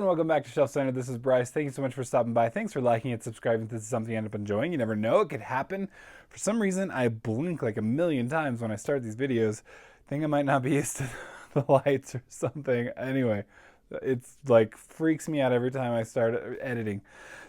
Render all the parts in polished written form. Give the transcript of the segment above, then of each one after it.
and welcome back to Shelf Center. This is Bryce. Thank you so much for stopping by. Thanks for liking and subscribing. If this is something you end up enjoying, you never know. It could happen. For some reason, I blink like a million times when I start these videos. I think I might not be used to the lights or something. Anyway, it's like freaks me out every time I start editing.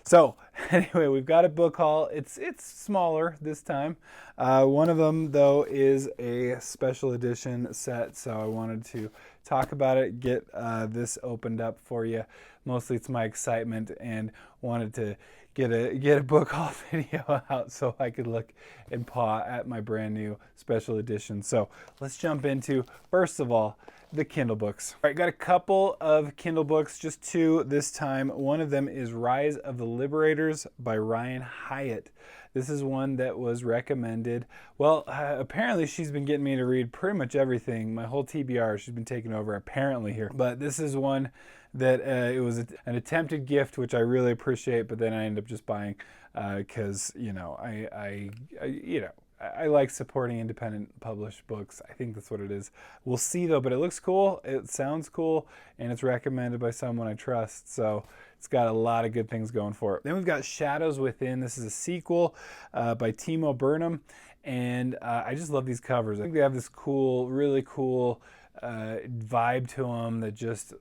So anyway, we've got a book haul. It's smaller this time. One of them though is a special edition set, so I wanted to talk about it, get this opened up for you. Mostly it's my excitement, and wanted to get a book haul video out so I could look and paw at my brand new special edition. So let's jump into, first of all, the Kindle books. All right, got a couple of Kindle books, just two this time. One of them is Rise of the Liberators by Ryan Hyatt. This is one that was recommended. Well, apparently she's been getting me to read pretty much everything. My whole TBR, she's been taking over apparently here. But this is one that it was an attempted gift, which I really appreciate, but then I ended up just buying because, I like supporting independent published books. I think that's what it is. We'll see though, but it looks cool, it sounds cool, and it's recommended by someone I trust. So it's got a lot of good things going for it. Then we've got Shadows Within. This is a sequel by Timo Burnham. And I just love these covers. I think they have this cool, really cool vibe to them that just,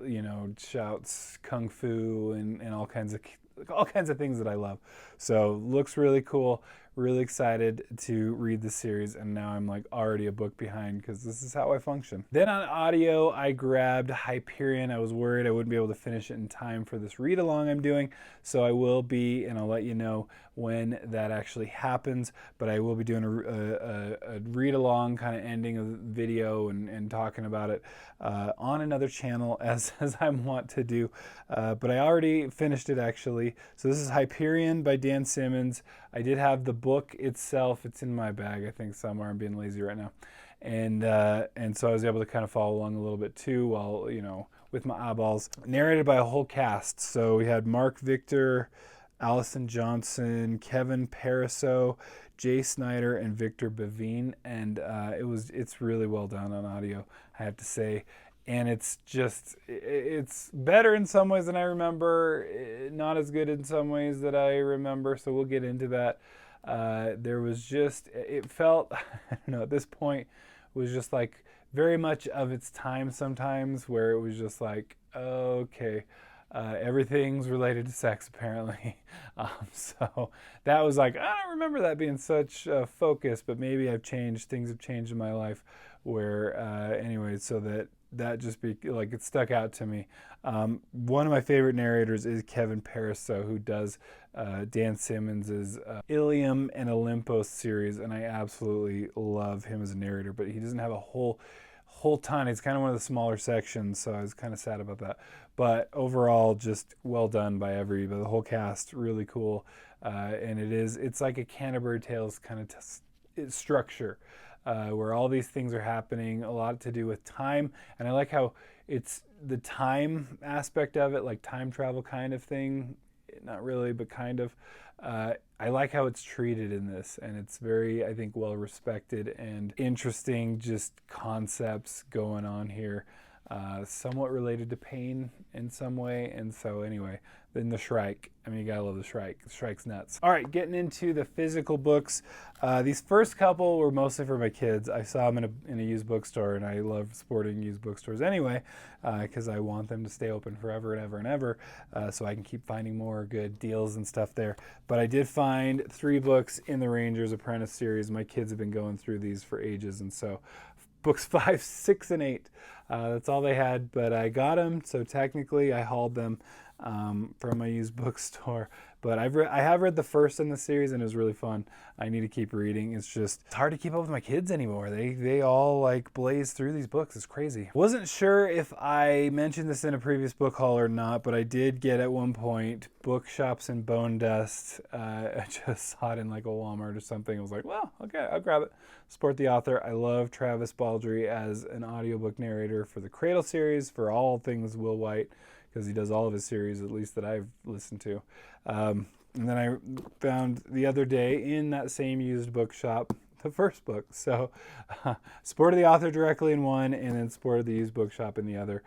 shouts kung fu and all kinds of things that I love. So looks really cool. Really excited to read the series, and now I'm like already a book behind because this is how I function. Then on audio, I grabbed Hyperion. I was worried I wouldn't be able to finish it in time for this read along I'm doing, so I will be, and I'll let you know when that actually happens, but I will be doing a read along kind of ending of the video and talking about it on another channel as I want to do, but I already finished it actually. So this is Hyperion by Dan Simmons. I did have the book itself. It's in my bag, I think, somewhere. I'm being lazy right now. And so I was able to kind of follow along a little bit too while, with my eyeballs. Narrated by a whole cast. So we had Mark Victor, Allison Johnson, Kevin Pariseau, Jay Snyder, and Victor Bavine. And it's really well done on audio, I have to say. And it's better in some ways than I remember, not as good in some ways that I remember, so we'll get into that. It felt, I don't know, at this point, was just like very much of its time sometimes, where it was just like, okay, everything's related to sex apparently. So that was like, I don't remember that being such a focus, but maybe things have changed in my life where, so that just it stuck out to me. One of my favorite narrators is Kevin Pariseau, who does Dan Simmons' Ilium and Olympos series, and I absolutely love him as a narrator, but he doesn't have a whole ton. It's kind of one of the smaller sections, so I was kind of sad about that. But overall, just well done by the whole cast, really cool. And it's like a Canterbury Tales kind of structure. Where all these things are happening, a lot to do with time. And I like how it's the time aspect of it, like time travel kind of thing. Not really, but kind of. I like how it's treated in this, and it's very, I think, well respected and interesting, just concepts going on here. Somewhat related to pain in some way. And so anyway, then the Shrike. I mean, you gotta love the Shrike. The Shrike's nuts. All right, getting into the physical books. These first couple were mostly for my kids. I saw them in a used bookstore, and I love supporting used bookstores anyway, because I want them to stay open forever and ever and ever, so I can keep finding more good deals and stuff there. But I did find 3 books in the Ranger's Apprentice series. My kids have been going through these for ages, and so books 5, 6, and 8. That's all they had, but I got them, so technically I hauled them from my used bookstore. But I have read the first in the series, and it was really fun. I need to keep reading. It's hard to keep up with my kids anymore. They all like blaze through these books. It's crazy. Wasn't sure if I mentioned this in a previous book haul or not, but I did get at one point Bookshops and Bone Dust. I just saw it in like a Walmart or something. I was like, well, okay, I'll grab it. Support the author. I love Travis Baldree as an audiobook narrator for the Cradle series, for all things Will White, because he does all of his series, at least that I've listened to. And then I found the other day in that same used bookshop the first book. So supported the author directly in one and then supported the used bookshop in the other.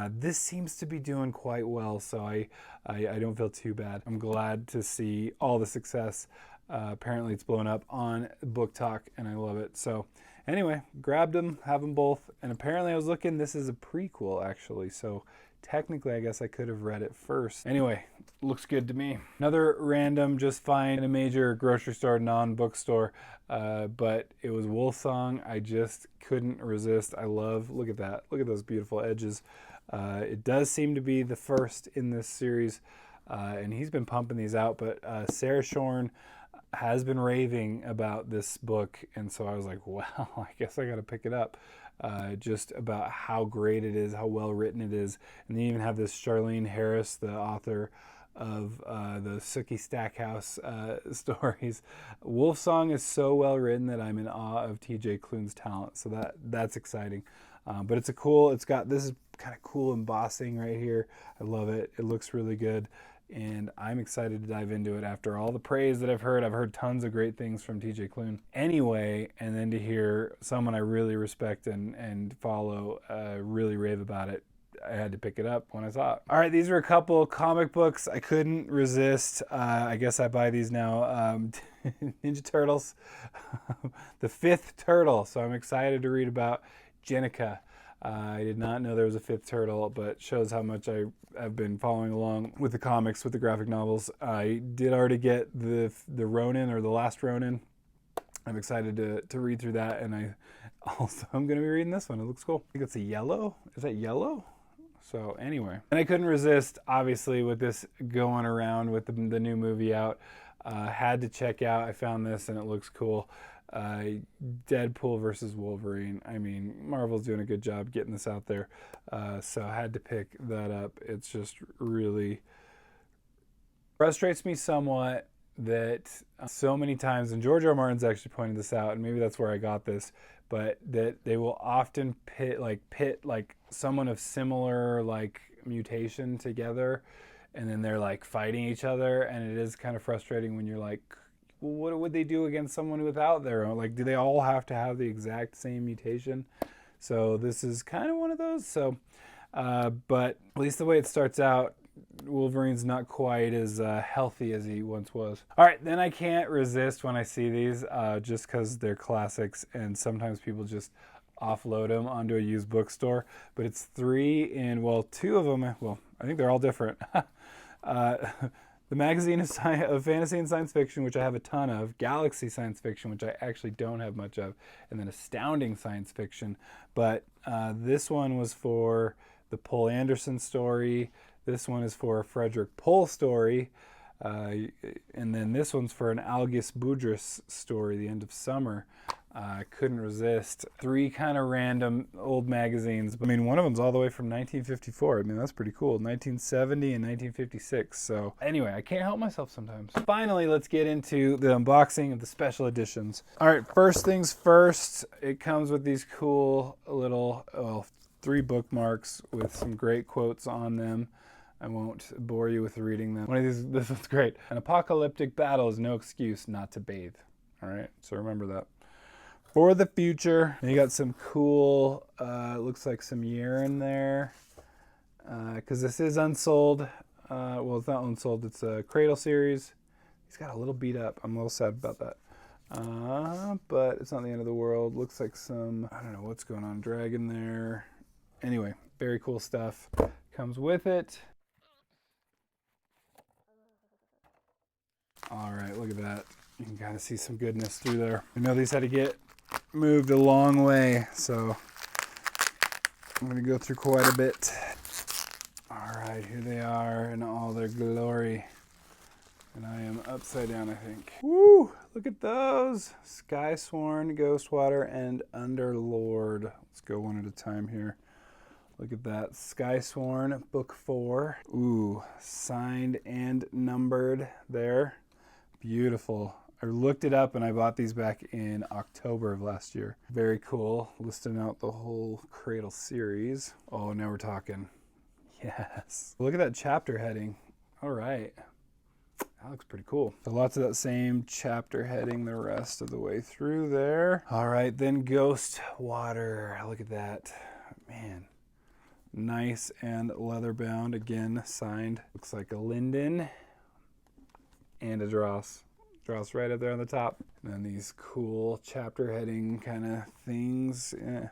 This seems to be doing quite well, so I don't feel too bad. I'm glad to see all the success. Apparently it's blown up on Book Talk, and I love it. So anyway, grabbed them, have them both, and apparently I was looking, this is a prequel actually, so technically I guess I could have read it first. Anyway, looks good to me. Another random just find in a major grocery store, non-bookstore, but it was Wolfsong. I just couldn't resist. I love, look at that, look at those beautiful edges. It does seem to be the first in this series, and he's been pumping these out, but Sarah Shorn has been raving about this book, and so I was like, well, I guess I gotta pick it up. Just about how great it is, how well written it is. And they even have this Charlene Harris, the author of the Sookie Stackhouse stories. Wolfsong is so well written that I'm in awe of TJ Klune's talent, so that's exciting. But it's got this is kind of cool embossing right here. I love it. It looks really good. And I'm excited to dive into it after all the praise that I've heard. I've heard tons of great things from TJ Klune. Anyway, and then to hear someone I really respect and follow really rave about it, I had to pick it up when I saw it. All right, these are a couple comic books I couldn't resist. I guess I buy these now. Ninja Turtles, the fifth turtle. So I'm excited to read about Jennika. I did not know there was a fifth turtle, but shows how much I have been following along with the comics, with the graphic novels. I did already get the Ronin, or the last Ronin. I'm excited to read through that, and I'm going to be reading this one. It looks cool. I think it's a yellow. Is that yellow? So anyway, and I couldn't resist, obviously, with this going around with the new movie out. Had to check out. I found this, and it looks cool. Deadpool versus Wolverine. I mean, Marvel's doing a good job getting this out there, so I had to pick that up. It's just really frustrates me somewhat that so many times, and George R. R. Martin's actually pointed this out, and maybe that's where I got this, but that they will often pit someone of similar mutation together, and then they're fighting each other, and it is kind of frustrating when you're like, well, what would they do against someone without their own? Do they all have to have the exact same mutation? So this is kind of one of those. So, but at least the way it starts out, Wolverine's not quite as healthy as he once was. All right, then I can't resist when I see these, just because they're classics, and sometimes people just offload them onto a used bookstore. But it's two of them, I think they're all different. The Magazine of Fantasy and Science Fiction, which I have a ton of, Galaxy Science Fiction, which I actually don't have much of, and then Astounding Science Fiction. But this one was for the Poul Anderson story. This one is for a Frederick Pohl story. And then this one's for an Algis Budrys story, The End of Summer. I couldn't resist. Three kind of random old magazines. I mean, one of them's all the way from 1954. I mean, that's pretty cool. 1970 and 1956. So anyway, I can't help myself sometimes. Finally, let's get into the unboxing of the special editions. All right, first things first, it comes with these cool little 3 bookmarks with some great quotes on them. I won't bore you with reading them. This one's great. An apocalyptic battle is no excuse not to bathe. All right, so remember that. For the future, you got some cool, looks like some urine there, because this is unsold. Well, it's not unsold, it's a Cradle series. He's got a little beat up. I'm a little sad about that. But it's not the end of the world. Looks like some, I don't know what's going on, dragon there. Anyway, very cool stuff. Comes with it. All right, look at that. You can kind of see some goodness through there. I know these had to get moved a long way, so I'm going to go through quite a bit. All right, here they are in all their glory. And I am upside down, I think. Woo! Look at those. Skysworn, Ghostwater, and Underlord. Let's go one at a time here. Look at that. Skysworn, book 4. Ooh, signed and numbered there. Beautiful. I looked it up and I bought these back in October of last year. Very cool. Listing out the whole Cradle series. Oh, now we're talking. Yes. Look at that chapter heading. All right. That looks pretty cool. So lots of that same chapter heading the rest of the way through there. All right, then Ghost Water. Look at that. Man, nice and leather bound. Again, signed. Looks like a Linden and a Dross. Dross right up there on the top. And then these cool chapter heading kind of things. Yeah.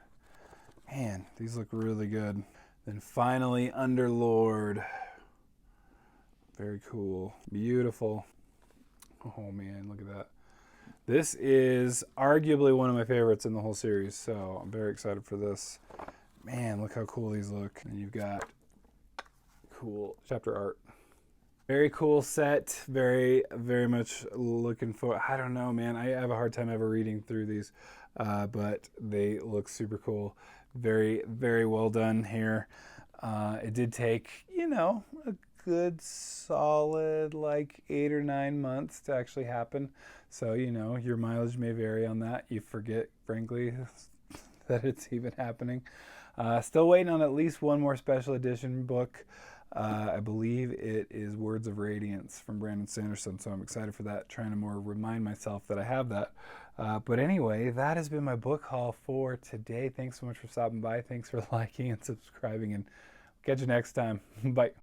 Man, these look really good. Then finally, Underlord. Very cool. Beautiful. Oh man, look at that. This is arguably one of my favorites in the whole series, so I'm very excited for this. Man, look how cool these look. And you've got cool chapter art. Very cool set. Very, very much looking for. I don't know, man. I have a hard time ever reading through these, but they look super cool. Very, very well done here. It did take, a good solid like 8 or 9 months to actually happen. So, your mileage may vary on that. You forget, frankly, that it's even happening. Still waiting on at least one more special edition book. I believe it is Words of Radiance from Brandon Sanderson, so I'm excited for that, trying to more remind myself that I have that. But anyway, that has been my book haul for today. Thanks so much for stopping by. Thanks for liking and subscribing, and catch you next time. Bye.